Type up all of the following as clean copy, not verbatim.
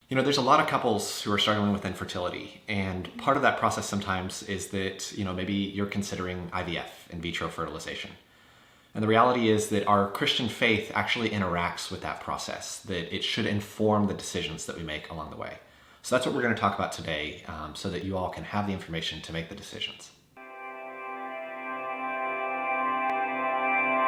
You know, there's a lot of couples who are struggling with infertility, and part of that process sometimes is that, maybe you're considering IVF, in vitro fertilization. And the reality is that our Christian faith actually interacts with that process, that it should inform the decisions that we make along the way. So that's what we're going to talk about today, so that you all can have the information to make the decisions.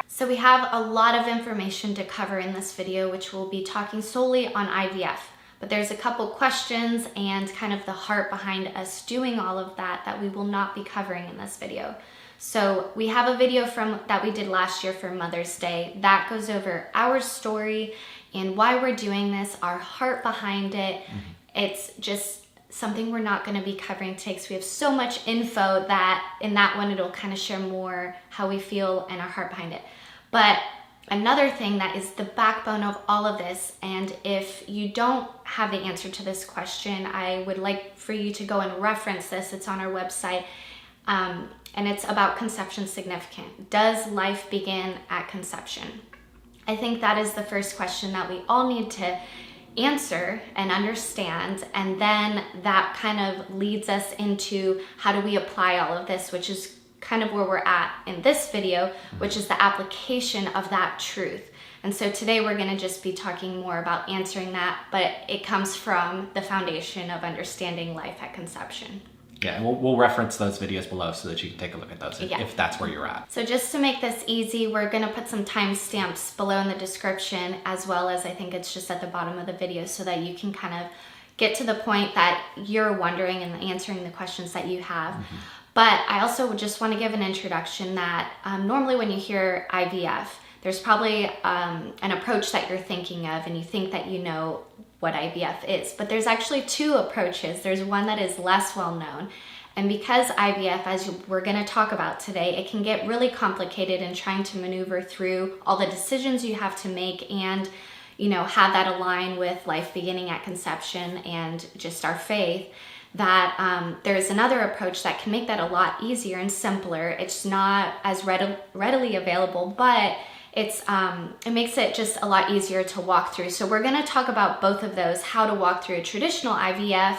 So we have a lot of information to cover in this video, which we'll be talking solely on IVF. But there's a couple questions and kind of the heart behind us doing all of that we will not be covering in this video. So we have a video that we did last year for Mother's Day that goes over our story and why we're doing this, our heart behind it. It's just something we're not going to be covering today because we have so much info that in that one it'll kind of share more how we feel and our heart behind it. But another thing that is the backbone of all of this, and if you don't have the answer to this question, I would like for you to go and reference this. It's on our website, and it's about conception significant. Does life begin at conception? I think that is the first question that we all need to answer and understand, and then that kind of leads us into how do we apply all of this, which is kind of where we're at in this video, which is the application of that truth. And so today we're going to just be talking more about answering that, but it comes from the foundation of understanding life at conception. Yeah, and we'll reference those videos below so that you can take a look at those if that's where you're at. So just to make this easy, we're going to put some timestamps below in the description, as well as I think it's just at the bottom of the video so that you can kind of get to the point that you're wondering and answering the questions that you have. But I also just want to give an introduction that normally when you hear IVF, there's probably an approach that you're thinking of and you think that you know what IVF is. But there's actually two approaches. There's one that is less well known. And because IVF, as we're going to talk about today, it can get really complicated in trying to maneuver through all the decisions you have to make and have that align with life beginning at conception and just our faith, that there's another approach that can make that a lot easier and simpler. It's not as readily available, but it makes it just a lot easier to walk through. So we're going to talk about both of those, how to walk through a traditional IVF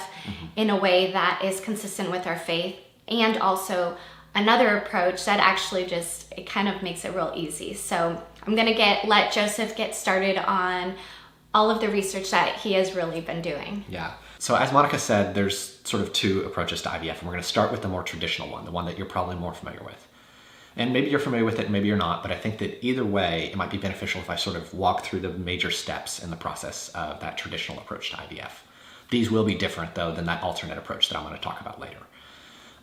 in a way that is consistent with our faith, and also another approach that actually it kind of makes it real easy. So I'm going to let Joseph get started on all of the research that he has really been doing. Yeah. So as Monica said, there's sort of two approaches to IVF, and we're going to start with the more traditional one, the one that you're probably more familiar with. And maybe you're familiar with it, maybe you're not, but I think that either way, it might be beneficial if I sort of walk through the major steps in the process of that traditional approach to IVF. These will be different, though, than that alternate approach that I'm going to talk about later.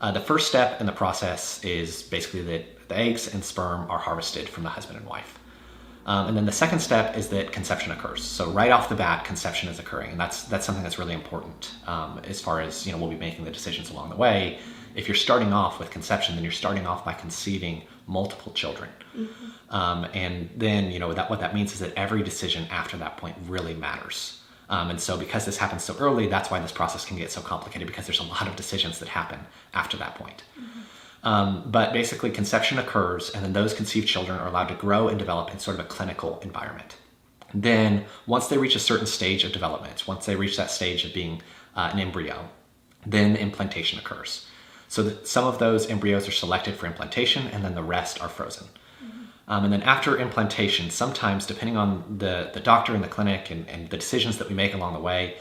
The first step in the process is basically that the eggs and sperm are harvested from the husband and wife. And then the second step is that conception occurs. So right off the bat, conception is occurring. And that's something that's really important as far as, we'll be making the decisions along the way. If you're starting off with conception, then you're starting off by conceiving multiple children. And then, what that means is that every decision after that point really matters. And so because this happens so early, that's why this process can get so complicated, because there's a lot of decisions that happen after that point. But basically conception occurs, and then those conceived children are allowed to grow and develop in sort of a clinical environment. Then once they reach a certain stage of development, once they reach that stage of being an embryo, then implantation occurs. So that some of those embryos are selected for implantation, and then the rest are frozen. And then after implantation, sometimes depending on the doctor in the clinic and the decisions that we make along the way,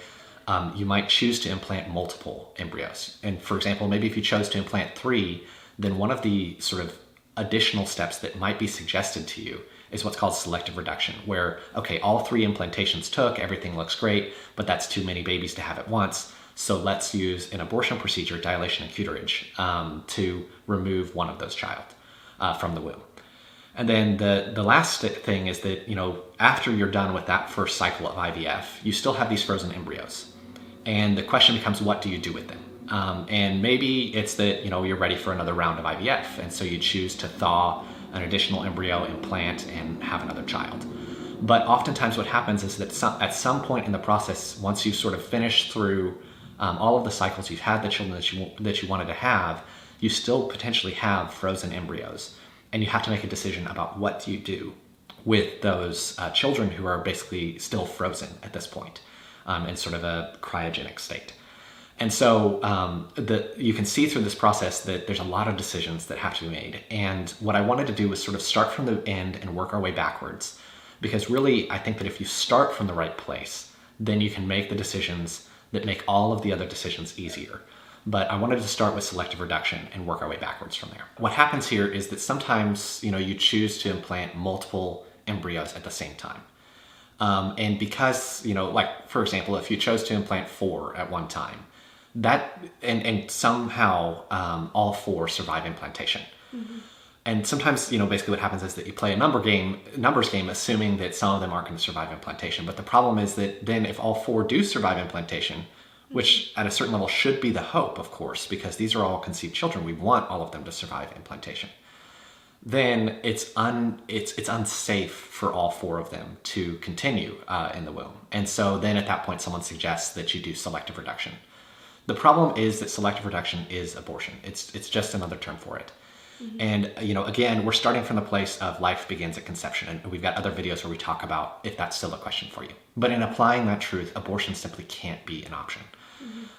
you might choose to implant multiple embryos. And for example, maybe if you chose to implant 3, then one of the sort of additional steps that might be suggested to you is what's called selective reduction, where, okay, all 3 implantations took, everything looks great, but that's too many babies to have at once. So let's use an abortion procedure, dilation and curettage, to remove one of those child from the womb. And then the last thing is that, after you're done with that first cycle of IVF, you still have these frozen embryos. And the question becomes, what do you do with them? And maybe it's that, you're ready for another round of IVF. And so you choose to thaw an additional embryo, implant, and have another child. But oftentimes what happens is that at some point in the process, once you've sort of finished through all of the cycles, you've had the children that you wanted to have, you still potentially have frozen embryos. And you have to make a decision about what do you do with those children who are basically still frozen at this point. in sort of a cryogenic state. And so you can see through this process that there's a lot of decisions that have to be made. And what I wanted to do was sort of start from the end and work our way backwards. Because really, I think that if you start from the right place, then you can make the decisions that make all of the other decisions easier. But I wanted to start with selective reduction and work our way backwards from there. What happens here is that sometimes, you choose to implant multiple embryos at the same time. And because, like, for example, if you chose to implant 4 at one time, that and somehow all 4 survive implantation. And sometimes, basically what happens is that you play a numbers game, assuming that some of them aren't going to survive implantation. But the problem is that then if all 4 do survive implantation, which at a certain level should be the hope, of course, because these are all conceived children, we want all of them to survive implantation, then it's unsafe for all 4 of them to continue in the womb. And so then at that point, someone suggests that you do selective reduction. The problem is that selective reduction is abortion. It's just another term for it. And, again, we're starting from the place of life begins at conception. And we've got other videos where we talk about if that's still a question for you. But in applying that truth, abortion simply can't be an option.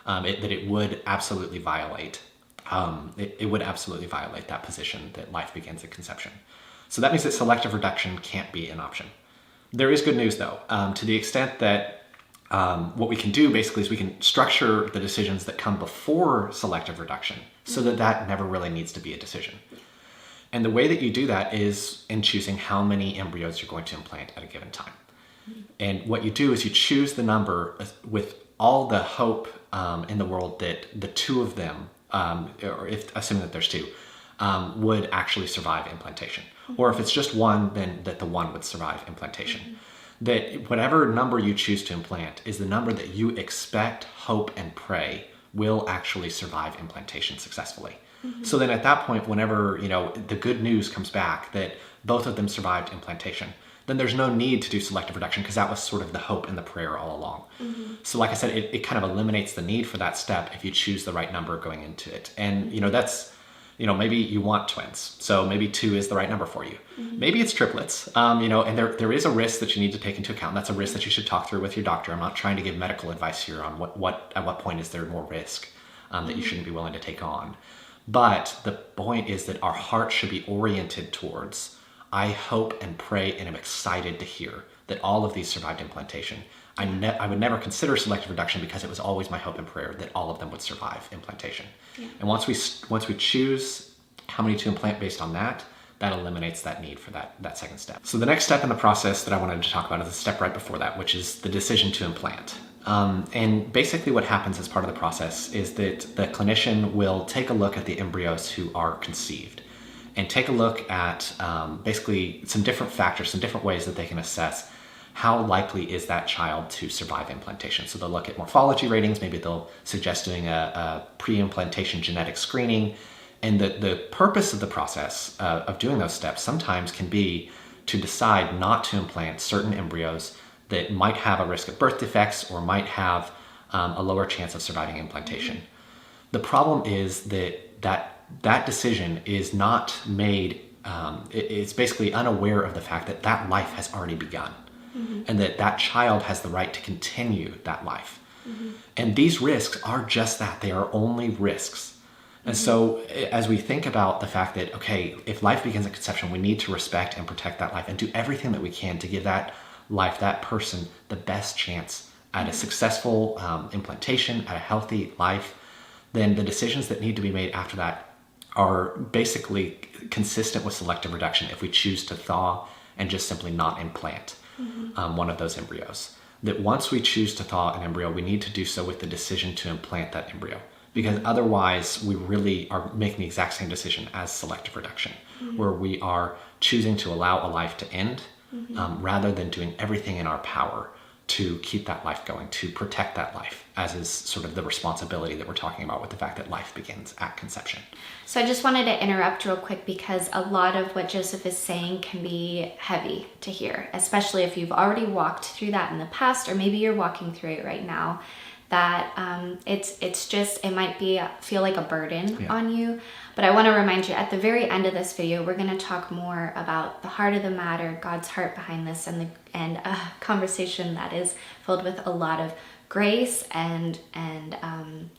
It would absolutely violate, it would absolutely violate that position that life begins at conception. So that means that selective reduction can't be an option. There is good news, though, to the extent that what we can do basically is we can structure the decisions that come before selective reduction so that never really needs to be a decision. And the way that you do that is in choosing how many embryos you're going to implant at a given time. And what you do is you choose the number with all the hope in the world that the 2 of them, or if assuming that there's 2, would actually survive implantation. Or if it's just 1, then that the 1 would survive implantation. That whatever number you choose to implant is the number that you expect, hope, and pray will actually survive implantation successfully. So then at that point, whenever, the good news comes back that both of them survived implantation, then there's no need to do selective reduction because that was sort of the hope and the prayer all along. So like I said, it kind of eliminates the need for that step if you choose the right number going into it. And, that's, maybe you want twins. So maybe 2 is the right number for you. Maybe it's triplets, and there is a risk that you need to take into account. That's a risk that you should talk through with your doctor. I'm not trying to give medical advice here on at what point is there more risk that you shouldn't be willing to take on. But the point is that our heart should be oriented towards, I hope and pray and am excited to hear that all of these survived implantation. I would never consider selective reduction because it was always my hope and prayer that all of them would survive implantation. And once we choose how many to implant based on that eliminates that need for that second step. So the next step in the process that I wanted to talk about is the step right before that, which is the decision to implant. And basically what happens as part of the process is that the clinician will take a look at the embryos who are conceived and take a look at basically some different factors, some different ways that they can assess how likely is that child to survive implantation. So they'll look at morphology ratings, maybe they'll suggest doing a pre-implantation genetic screening. And the purpose of the process of doing those steps sometimes can be to decide not to implant certain embryos that might have a risk of birth defects or might have a lower chance of surviving implantation. The problem is that decision is not made, it's basically unaware of the fact that life has already begun. And that child has the right to continue that life. And these risks are just that. They are only risks. And so as we think about the fact that, okay, if life begins at conception, we need to respect and protect that life and do everything that we can to give that life, that person, the best chance at a successful implantation, at a healthy life, then the decisions that need to be made after that are basically consistent with selective reduction if we choose to thaw and just simply not implant one of those embryos. That once we choose to thaw an embryo, we need to do so with the decision to implant that embryo. Because otherwise, we really are making the exact same decision as selective reduction, where we are choosing to allow a life to end rather than doing everything in our power to keep that life going, to protect that life, as is sort of the responsibility that we're talking about with the fact that life begins at conception. So I just wanted to interrupt real quick because a lot of what Joseph is saying can be heavy to hear, especially if you've already walked through that in the past, or maybe you're walking through it right now. that it might feel like a burden on you. But I want to remind you, at the very end of this video, we're going to talk more about the heart of the matter, God's heart behind this, and a conversation that is filled with a lot of grace and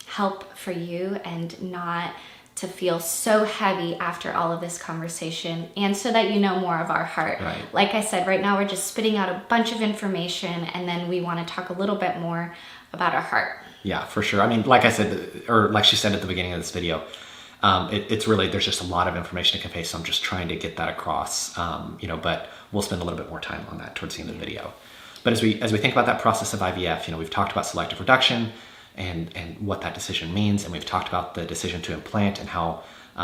help for you, and not to feel so heavy after all of this conversation, and so that you know more of our heart. Right. Like I said, right now we're just spitting out a bunch of information, and then we want to talk a little bit more about our heart. Yeah, for sure. I mean, like I said, or like she said at the beginning of this video, it's really, there's just a lot of information to convey, so I'm just trying to get that across, but we'll spend a little bit more time on that towards the end of the video. But as we think about that process of IVF, we've talked about selective reduction and what that decision means, and we've talked about the decision to implant and how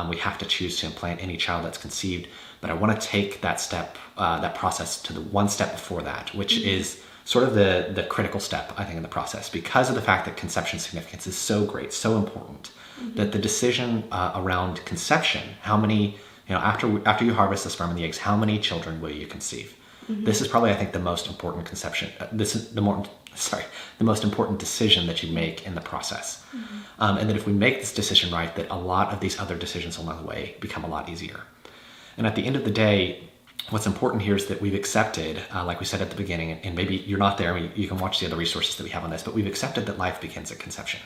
we have to choose to implant any child that's conceived. But I want to take that step, that process, to the one step before that, which is sort of the critical step, I think, in the process, because of the fact that conception significance is so great, so important, that the decision around conception, how many, after you harvest the sperm and the eggs, how many children will you conceive? This is probably, I think, the most important conception. This is the most important decision that you make in the process. And that if we make this decision right, that a lot of these other decisions along the way become a lot easier. And at the end of the day, what's important here is that we've accepted, like we said at the beginning, and maybe you're not there, you can watch the other resources that we have on this, but we've accepted that life begins at conception.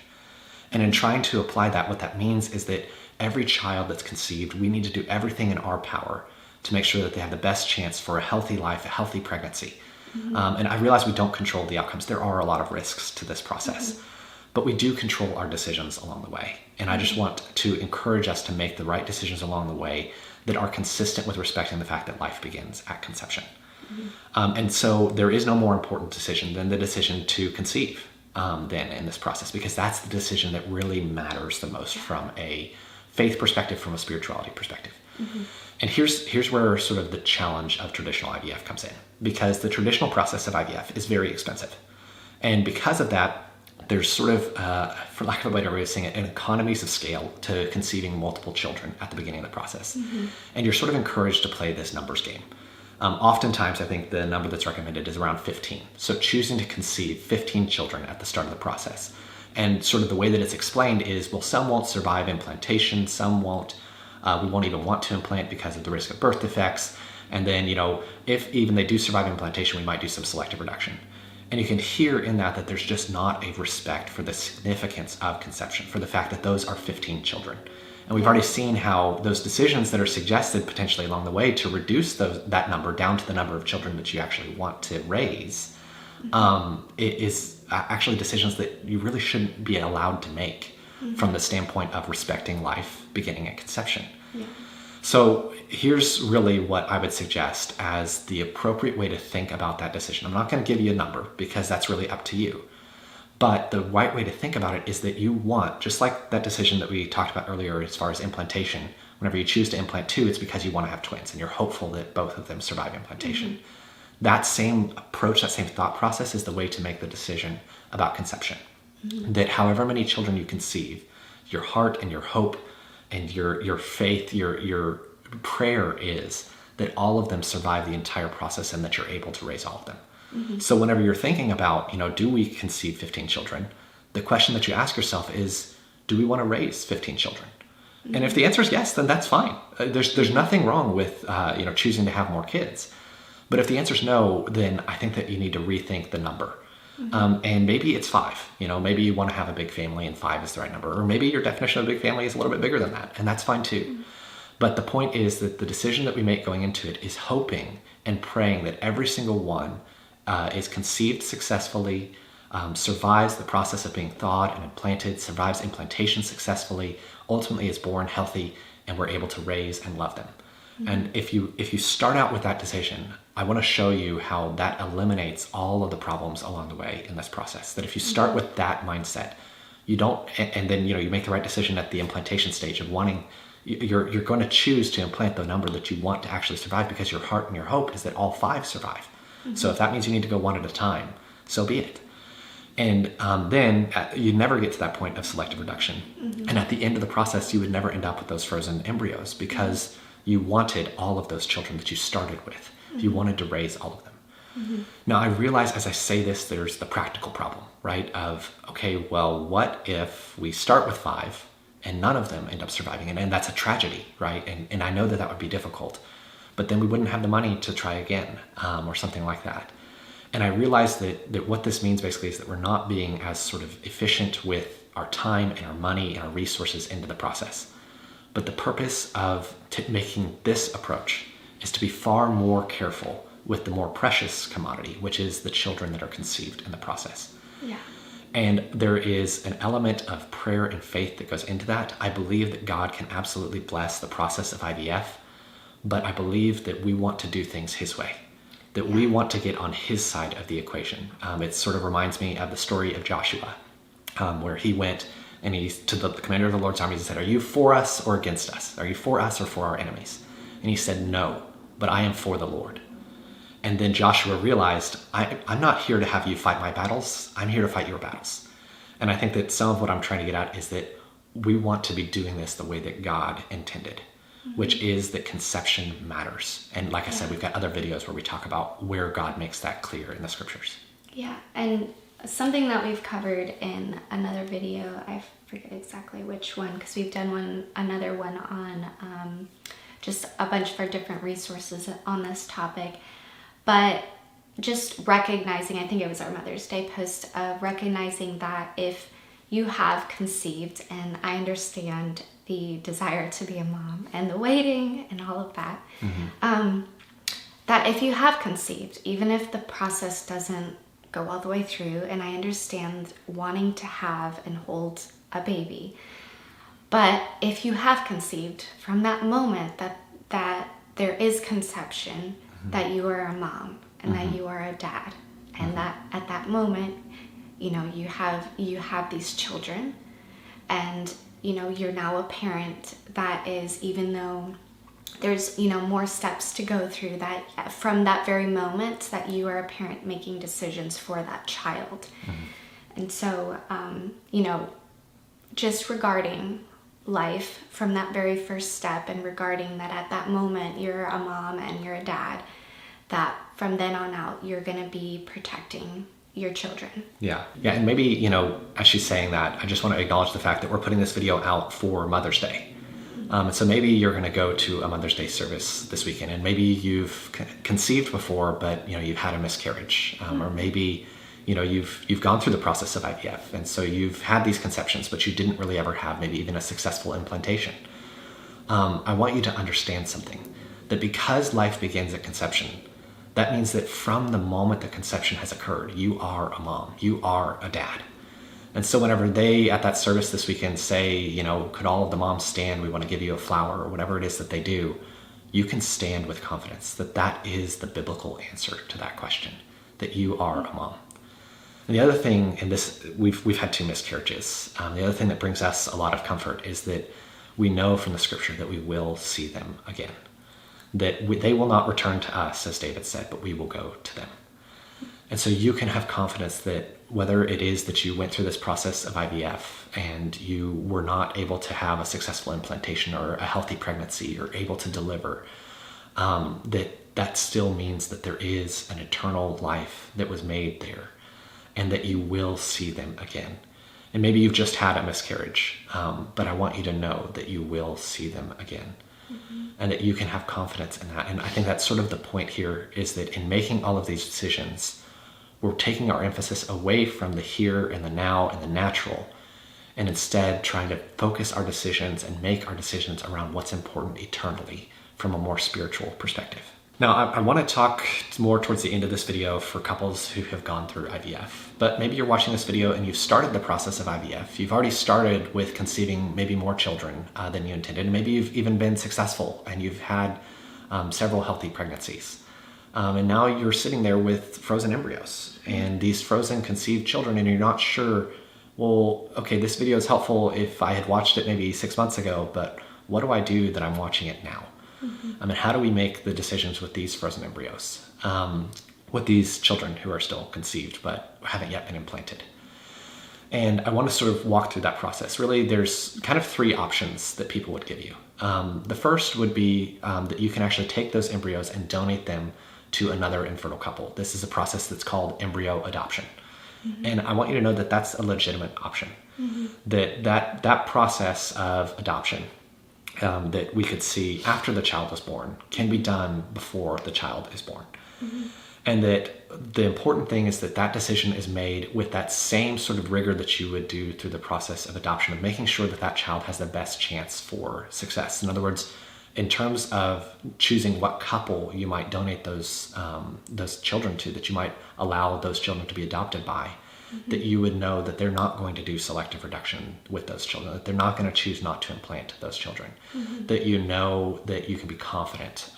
And in trying to apply that, what that means is that every child that's conceived, we need to do everything in our power to make sure that they have the best chance for a healthy life, a healthy pregnancy. And I realize we don't control the outcomes. There are a lot of risks to this process, but we do control our decisions along the way. And I just want to encourage us to make the right decisions along the way that are consistent with respecting the fact that life begins at conception. And so there is no more important decision than the decision to conceive then in this process, because that's the decision that really matters the most from a faith perspective, from a spirituality perspective. And here's where sort of the challenge of traditional IVF comes in, because the traditional process of IVF is very expensive. And because of that, there's sort of, for lack of a better way of saying it, an economies of scale to conceiving multiple children at the beginning of the process. And you're sort of encouraged to play this numbers game. Oftentimes, I think the number that's recommended is around 15. So choosing to conceive 15 children at the start of the process. And sort of the way that it's explained is, well, some won't survive implantation, some won't. We won't even want to implant because of the risk of birth defects. And then, if even they do survive implantation, we might do some selective reduction. And you can hear in that there's just not a respect for the significance of conception, for the fact that those are 15 children. And we've already seen how those decisions that are suggested potentially along the way to reduce that number down to the number of children that you actually want to raise, it is actually decisions that you really shouldn't be allowed to make from the standpoint of respecting life beginning at conception. So here's really what I would suggest as the appropriate way to think about that decision. I'm not going to give you a number because that's really up to you. But the right way to think about it is that you want, just like that decision that we talked about earlier as far as implantation, whenever you choose to implant two, it's because you want to have twins and you're hopeful that both of them survive implantation. That same approach, that same thought process is the way to make the decision about conception. That however many children you conceive, your heart and your hope and your faith, your prayer is that all of them survive the entire process and that you're able to raise all of them. So whenever you're thinking about, do we conceive 15 children? The question that you ask yourself is, do we want to raise 15 children? And if the answer is yes, then that's fine. There's nothing wrong with, choosing to have more kids. But if the answer is no, then I think that you need to rethink the number. And maybe it's 5. Maybe you want to have a big family and 5 is the right number. Or maybe your definition of a big family is a little bit bigger than that, and that's fine too. But the point is that the decision that we make going into it is hoping and praying that every single one is conceived successfully, survives the process of being thawed and implanted, survives implantation successfully, ultimately is born healthy, and we're able to raise and love them. And if you start out with that decision, I want to show you how that eliminates all of the problems along the way in this process. That if you start with that mindset, you don't, and then you make the right decision at the implantation stage of wanting, you're going to choose to implant the number that you want to actually survive because your heart and your hope is that all 5 survive. So if that means you need to go one at a time, so be it. And then you never get to that point of selective reduction. And at the end of the process, you would never end up with those frozen embryos because you wanted all of those children that you started with. You wanted to raise all of them. Now, I realize as I say this, there's the practical problem, right? Of, okay, well, what if we start with 5 and none of them end up surviving? And that's a tragedy, right? And I know that would be difficult, but then we wouldn't have the money to try again, or something like that. And I realize that what this means basically is that we're not being as sort of efficient with our time and our money and our resources into the process. But the purpose of making this approach is to be far more careful with the more precious commodity, which is the children that are conceived in the process. Yeah. And there is an element of prayer and faith that goes into that. I believe that God can absolutely bless the process of IVF, but I believe that we want to do things His way, that we want to get on His side of the equation. It sort of reminds me of the story of Joshua, where he went and he to the commander of the Lord's armies and said, "Are you for us or against us? Are you for us or for our enemies?" And he said, "No, but I am for the Lord." And then Joshua realized, I'm not here to have you fight my battles. I'm here to fight your battles. And I think that some of what I'm trying to get at is that we want to be doing this the way that God intended, which is that conception matters. And like I said, we've got other videos where we talk about where God makes that clear in the scriptures. Yeah, and something that we've covered in another video, I forget exactly which one, because we've done another one on just a bunch of our different resources on this topic. But just recognizing, I think it was our Mother's Day post, recognizing that if you have conceived, and I understand the desire to be a mom and the waiting and all of that, that if you have conceived, even if the process doesn't go all the way through, and I understand wanting to have and hold a baby, but if you have conceived, from that moment that there is conception, that you are a mom and that you are a dad, and that at that moment, you have these children, and you're now a parent that is, even though there's more steps to go through, that from that very moment that you are a parent making decisions for that child. And so just regarding life from that very first step, and regarding that at that moment you're a mom and you're a dad, that from then on out you're going to be protecting your children. Yeah, and maybe, as she's saying that, I just want to acknowledge the fact that we're putting this video out for Mother's Day. So maybe you're going to go to a Mother's Day service this weekend, and maybe you've conceived before, but you've had a miscarriage, or maybe you've gone through the process of IVF, and so you've had these conceptions, but you didn't really ever have maybe even a successful implantation. I want you to understand something, that because life begins at conception, that means that from the moment that conception has occurred, you are a mom, you are a dad. And so whenever they, at that service this weekend, say, could all of the moms stand? We want to give you a flower, or whatever it is that they do, you can stand with confidence that that is the biblical answer to that question, that you are a mom. And the other thing, and this, we've had 2 miscarriages. The other thing that brings us a lot of comfort is that we know from the scripture that we will see them again. That they will not return to us, as David said, but we will go to them. And so you can have confidence that whether it is that you went through this process of IVF and you were not able to have a successful implantation or a healthy pregnancy or able to deliver, that still means that there is an eternal life that was made there, and that you will see them again. And maybe you've just had a miscarriage, but I want you to know that you will see them again. And that you can have confidence in that. And I think that's sort of the point here, is that in making all of these decisions, we're taking our emphasis away from the here and the now and the natural, and instead trying to focus our decisions and make our decisions around what's important eternally from a more spiritual perspective. Now, I want to talk more towards the end of this video for couples who have gone through IVF, but maybe you're watching this video and you've started the process of IVF. You've already started with conceiving maybe more children than you intended. And maybe you've even been successful and you've had several healthy pregnancies. And now you're sitting there with frozen embryos and these frozen conceived children, and you're not sure, well, okay, this video is helpful if I had watched it maybe 6 months ago, but what do I do that I'm watching it now? I mean, how do we make the decisions with these frozen embryos, with these children who are still conceived but haven't yet been implanted? And I want to sort of walk through that process. Really, there's kind of 3 options that people would give you. The first would be that you can actually take those embryos and donate them to another infertile couple. This is a process that's called embryo adoption. And I want you to know that that's a legitimate option. That process of adoption that we could see after the child was born can be done before the child is born. And that the important thing is that decision is made with that same sort of rigor that you would do through the process of adoption, of making sure that child has the best chance for success. In other words, in terms of choosing what couple you might donate those children to, that you might allow those children to be adopted by, that you would know that they're not going to do selective reduction with those children, that they're not going to choose not to implant those children, that you know that you can be confident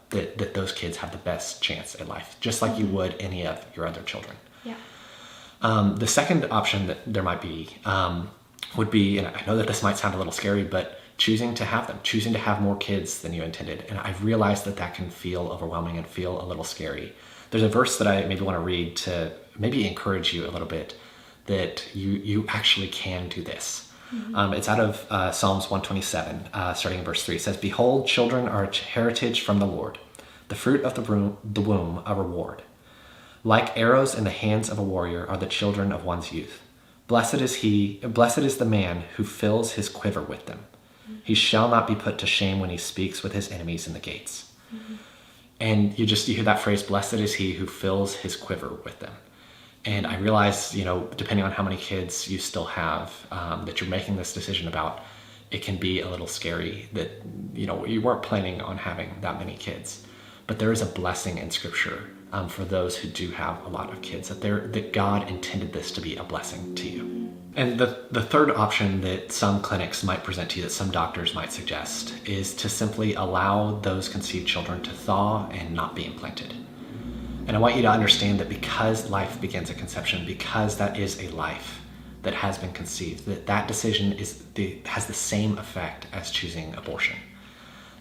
that those kids have the best chance at life, just like you would any of your other children. Yeah. The second option that there might be would be, and I know that this might sound a little scary, but choosing to have more kids than you intended. And I've realized that can feel overwhelming and feel a little scary. There's a verse that I maybe want to read to maybe encourage you a little bit that you actually can do this. It's out of Psalms 127, starting in verse 3. It says, "Behold, children are a heritage from the Lord, the fruit of the womb a reward. Like arrows in the hands of a warrior are the children of one's youth. Blessed is the man who fills his quiver with them. He shall not be put to shame when he speaks with his enemies in the gates." And you hear that phrase, blessed is he who fills his quiver with them. And I realize, depending on how many kids you still have, that you're making this decision about, it can be a little scary that, you weren't planning on having that many kids. But there is a blessing in Scripture for those who do have a lot of kids, that God intended this to be a blessing to you. And the third option that some clinics might present to you, that some doctors might suggest, is to simply allow those conceived children to thaw and not be implanted. And I want you to understand that because life begins at conception, because that is a life that has been conceived, that decision has the same effect as choosing abortion.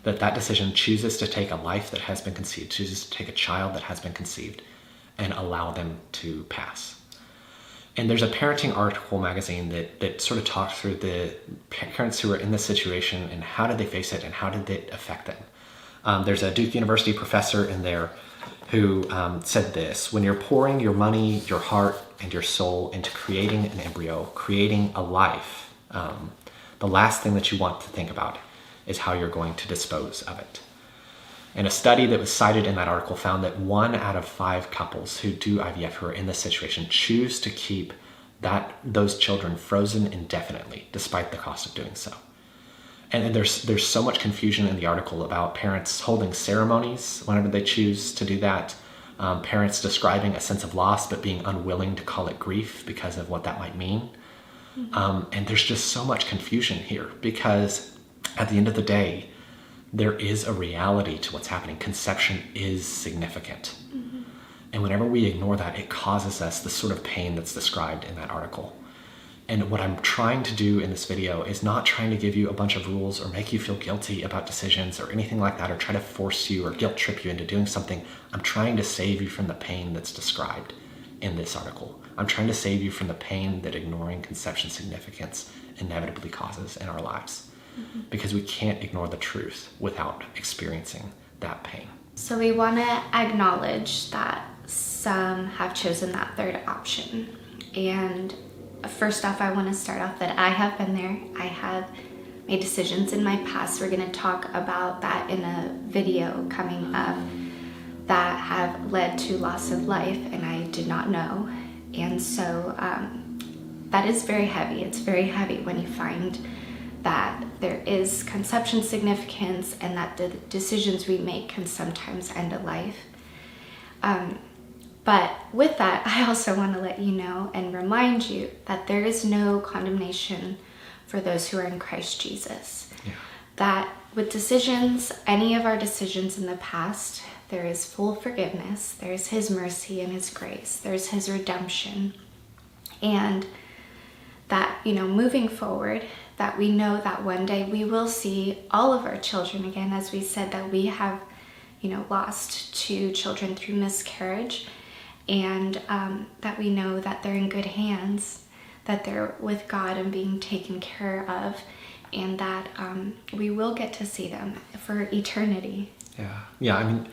That decision chooses to take a life that has been conceived, chooses to take a child that has been conceived, and allow them to pass. And there's a parenting article magazine that sort of talks through the parents who are in this situation and how did they face it and how did it affect them. There's a Duke University professor in there who said this: "When you're pouring your money, your heart, and your soul into creating an embryo, creating a life, the last thing that you want to think about is how you're going to dispose of it." And a study that was cited in that article found that 1 out of 5 couples who do IVF who are in this situation choose to keep those children frozen indefinitely, despite the cost of doing so. And there's so much confusion in the article about parents holding ceremonies whenever they choose to do that, parents describing a sense of loss but being unwilling to call it grief because of what that might mean. And there's just so much confusion here because at the end of the day, there is a reality to what's happening. Conception is significant. And whenever we ignore that, it causes us the sort of pain that's described in that article. And what I'm trying to do in this video is not trying to give you a bunch of rules or make you feel guilty about decisions or anything like that, or try to force you or guilt trip you into doing something. I'm trying to save you from the pain that's described in this article. I'm trying to save you from the pain that ignoring conception significance inevitably causes in our lives. Because we can't ignore the truth without experiencing that pain. So we want to acknowledge that some have chosen that third option. And first off, I want to start off that I have been there. I have made decisions in my past. We're going to talk about that in a video coming up that have led to loss of life, and I did not know. And so that is very heavy. It's very heavy when you find that there is conception significance and that the decisions we make can sometimes end a life. But with that, I also want to let you know and remind you that there is no condemnation for those who are in Christ Jesus. Yeah. That with decisions, any of our decisions in the past, there is full forgiveness. There's His mercy and His grace. There's His redemption. And that, moving forward, that we know that one day we will see all of our children again, as we said, that we have, lost 2 children through miscarriage, and that we know that they're in good hands, that they're with God and being taken care of, and that we will get to see them for eternity. Yeah. I mean,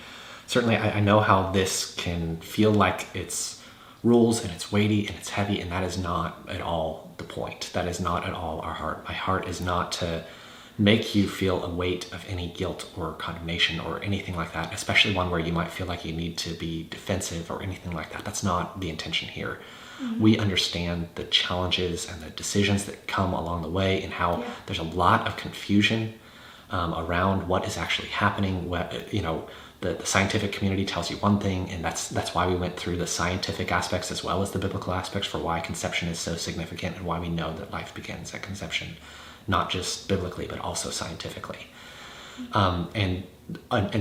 Certainly, I know how this can feel like it's rules and it's weighty and it's heavy, and that is not at all the point. That is not at all our heart. My heart is not to make you feel a weight of any guilt or condemnation or anything like that, especially one where you might feel like you need to be defensive or anything like that. That's not the intention here. We understand the challenges and the decisions that come along the way, and how there's a lot of confusion around what is actually happening. The scientific community tells you one thing, and that's why we went through the scientific aspects as well as the biblical aspects for why conception is so significant and why we know that life begins at conception, not just biblically, but also scientifically. And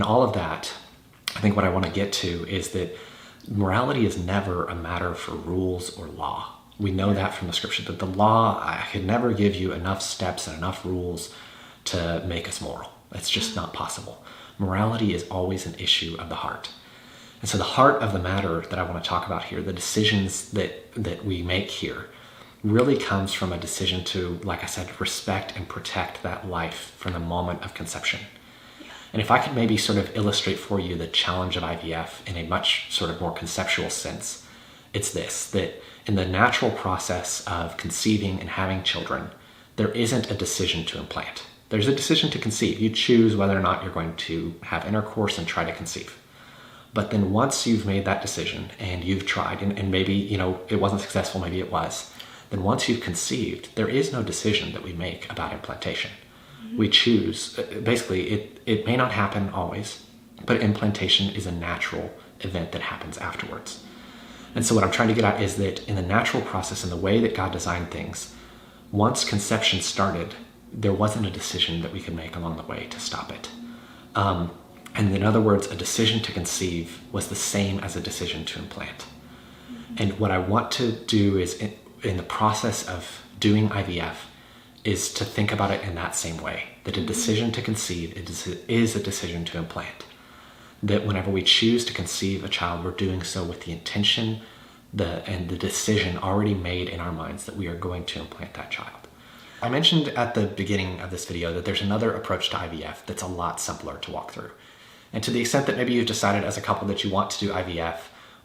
all of that, I think what I want to get to is that morality is never a matter for rules or law. We know that from the scripture, that the law, I could never give you enough steps and enough rules to make us moral. It's just not possible. Morality is always an issue of the heart. And so the heart of the matter that I want to talk about here, the decisions that we make here, really comes from a decision to, like I said, respect and protect that life from the moment of conception. And if I could maybe sort of illustrate for you the challenge of IVF in a much sort of more conceptual sense, it's this, that in the natural process of conceiving and having children, there isn't a decision to implant. There's a decision to conceive. You choose whether or not you're going to have intercourse and try to conceive. But then once you've made that decision and you've tried, and maybe, it wasn't successful, maybe it was, then once you've conceived, there is no decision that we make about implantation. We choose, basically, it may not happen always, but implantation is a natural event that happens afterwards. And so what I'm trying to get at is that in the natural process, in the way that God designed things, once conception started, there wasn't a decision that we could make along the way to stop it. And in other words, a decision to conceive was the same as a decision to implant. And what I want to do is, in the process of doing IVF, is to think about it in that same way, that a decision to conceive is a decision to implant. That whenever we choose to conceive a child, we're doing so with the intention and the decision already made in our minds that we are going to implant that child. I mentioned at the beginning of this video that there's another approach to IVF that's a lot simpler to walk through. And to the extent that maybe you've decided as a couple that you want to do IVF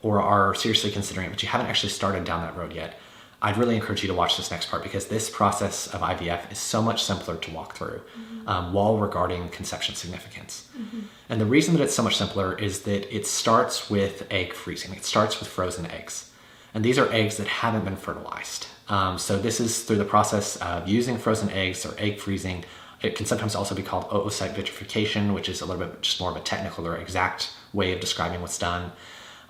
or are seriously considering it, but you haven't actually started down that road yet, I'd really encourage you to watch this next part, because this process of IVF is so much simpler to walk through while regarding conception significance. And the reason that it's so much simpler is that it starts with egg freezing. It starts with frozen eggs. And these are eggs that haven't been fertilized. So this is through the process of using frozen eggs or egg freezing. It can sometimes also be called oocyte vitrification, which is a little bit just more of a technical or exact way of describing what's done.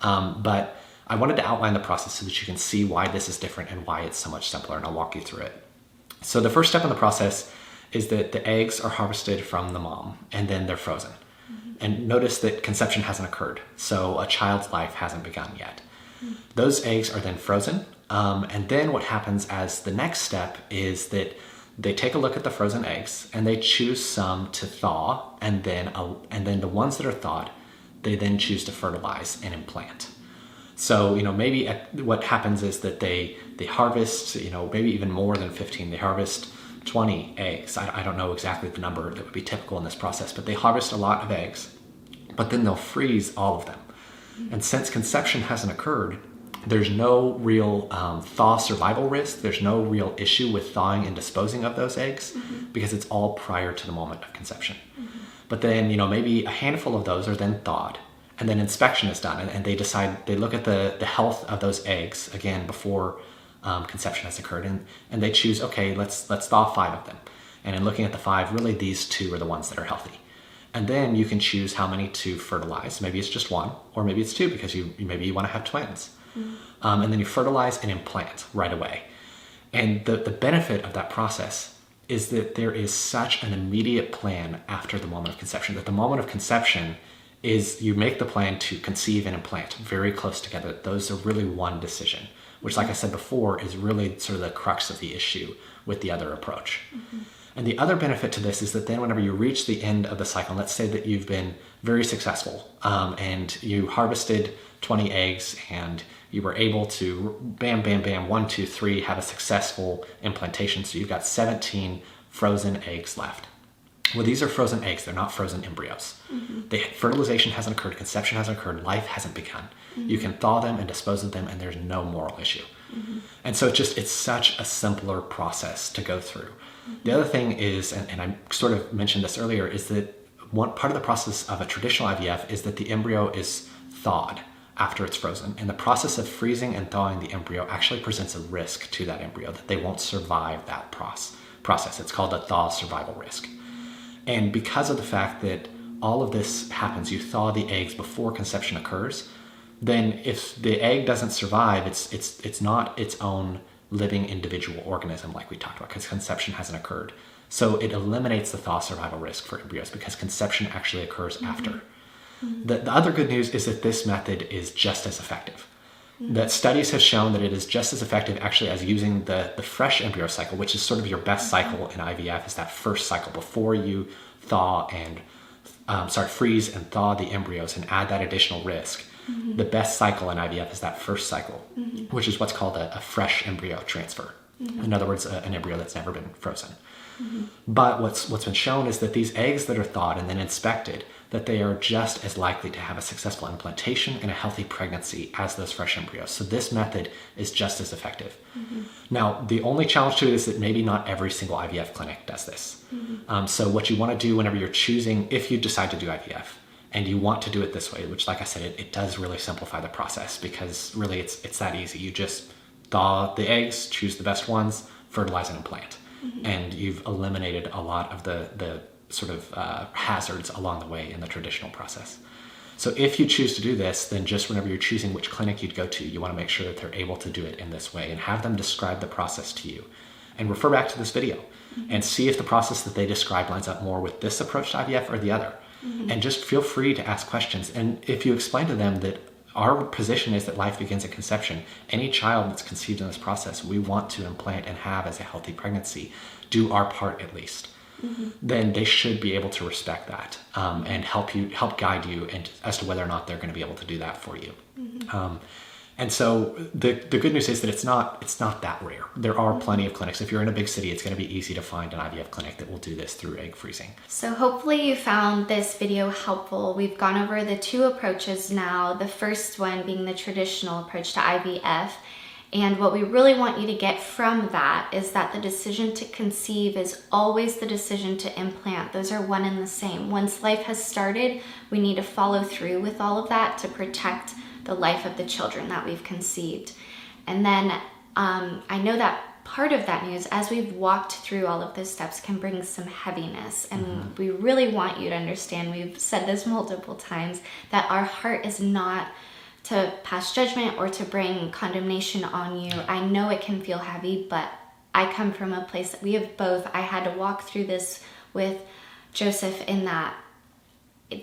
But I wanted to outline the process so that you can see why this is different and why it's so much simpler, and I'll walk you through it. So the first step in the process is that the eggs are harvested from the mom, and then they're frozen. And notice that conception hasn't occurred, so a child's life hasn't begun yet. Those eggs are then frozen, and then what happens as the next step is that they take a look at the frozen eggs and they choose some to thaw, and then the ones that are thawed, they then choose to fertilize and implant. So, maybe what happens is that they harvest, maybe even more than 15. They harvest 20 eggs. I don't know exactly the number that would be typical in this process, but they harvest a lot of eggs, but then they'll freeze all of them. And since conception hasn't occurred, there's no real thaw survival risk. There's no real issue with thawing and disposing of those eggs because it's all prior to the moment of conception. But then, maybe a handful of those are then thawed. And then inspection is done, and they look at the health of those eggs, again, before conception has occurred, and they choose, okay, let's thaw 5 of them. And in looking at the 5, really these 2 are the ones that are healthy. And then you can choose how many to fertilize. Maybe it's just 1, or maybe it's 2 because maybe you want to have twins. And then you fertilize and implant right away. And the benefit of that process is that there is such an immediate plan after the moment of conception, that the moment of conception is you make the plan to conceive and implant very close together. Those are really one decision, which, like I said before, is really sort of the crux of the issue with the other approach. And the other benefit to this is that then whenever you reach the end of the cycle, let's say that you've been very successful and you harvested 20 eggs and you were able to bam, bam, bam, 1, 2, 3, have a successful implantation. So you've got 17 frozen eggs left. Well, these are frozen eggs. They're not frozen embryos. Fertilization hasn't occurred, conception hasn't occurred, life hasn't begun. You can thaw them and dispose of them, and there's no moral issue. And so it's such a simpler process to go through. The other thing is, and I sort of mentioned this earlier, is that one part of the process of a traditional IVF is that the embryo is thawed after it's frozen. And the process of freezing and thawing the embryo actually presents a risk to that embryo that they won't survive that process. It's called a thaw survival risk. And because of the fact that all of this happens, you thaw the eggs before conception occurs, then if the egg doesn't survive, it's not its own living individual organism like we talked about, because conception hasn't occurred. So it eliminates the thaw survival risk for embryos because conception actually occurs after. The other good news is that this method is just as effective. That studies have shown that it is just as effective actually as using the fresh embryo cycle, which is sort of your best cycle in IVF, is that first cycle before you freeze and thaw the embryos and add that additional risk. The best cycle in IVF is that first cycle, which is what's called a fresh embryo transfer. In other words, an embryo that's never been frozen. But what's been shown is that these eggs that are thawed and then inspected, that they are just as likely to have a successful implantation and a healthy pregnancy as those fresh embryos. So this method is just as effective. Now, the only challenge to it is that maybe not every single IVF clinic does this. So what you want to do whenever you're choosing, if you decide to do IVF, and you want to do it this way, which like I said, it does really simplify the process, because really it's that easy. You just thaw the eggs, choose the best ones, fertilize and implant. And you've eliminated a lot of the sort of hazards along the way in the traditional process. So if you choose to do this, then just whenever you're choosing which clinic you'd go to, you want to make sure that they're able to do it in this way and have them describe the process to you. And refer back to this video and see if the process that they describe lines up more with this approach to IVF or the other. And just feel free to ask questions. And if you explain to them that our position is that life begins at conception, any child that's conceived in this process, we want to implant and have as a healthy pregnancy, do our part at least. Then they should be able to respect that and help guide you as to whether or not they're going to be able to do that for you. And so the good news is that it's not that rare. There are plenty of clinics. If you're in a big city, it's going to be easy to find an IVF clinic that will do this through egg freezing. So hopefully you found this video helpful. We've gone over the two approaches now, the first one being the traditional approach to IVF. And what we really want you to get from that is that the decision to conceive is always the decision to implant. Those are one and the same. Once life has started, we need to follow through with all of that to protect the life of the children that we've conceived. And then I know that part of that news, as we've walked through all of those steps, can bring some heaviness. And we really want you to understand, we've said this multiple times, that our heart is not to pass judgment or to bring condemnation on you. I know it can feel heavy, but I come from a place that we have both. I had to walk through this with Joseph in that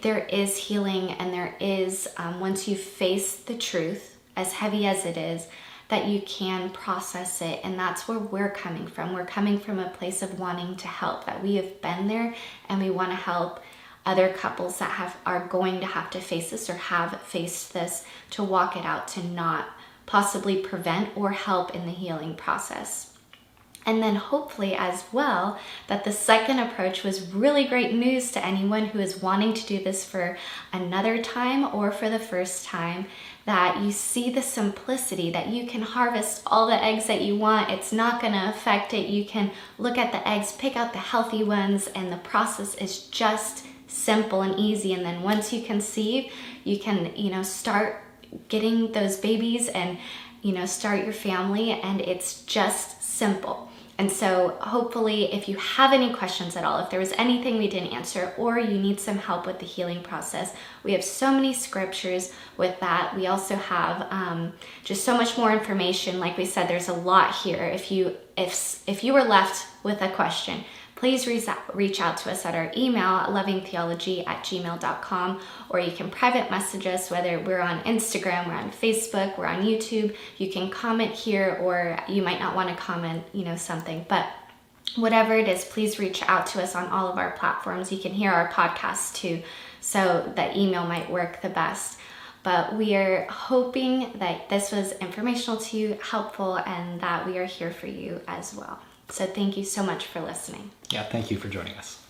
there is healing, and there is, once you face the truth, as heavy as it is, that you can process it. And that's where we're coming from. We're coming from a place of wanting to help, that we have been there and we want to help other couples that are going to have to face this or have faced this, to walk it out, to not possibly prevent or help in the healing process. And then hopefully as well, that the second approach was really great news to anyone who is wanting to do this for another time or for the first time, that you see the simplicity, that you can harvest all the eggs that you want. It's not going to affect it. You can look at the eggs, pick out the healthy ones, and the process is just simple and easy. And then once you conceive, you can, start getting those babies and, start your family, and it's just simple. And so hopefully if you have any questions at all, if there was anything we didn't answer, or you need some help with the healing process, we have so many scriptures with that. We also have just so much more information. Like we said, there's a lot here. If you were left with a question, please reach out to us at our email at lovingtheology@gmail.com, or you can private message us, whether we're on Instagram, we're on Facebook, we're on YouTube. You can comment here, or you might not want to comment, something, but whatever it is, please reach out to us on all of our platforms. You can hear our podcast too, so that email might work the best. But we are hoping that this was informational to you, helpful, and that we are here for you as well. So thank you so much for listening. Yeah, thank you for joining us.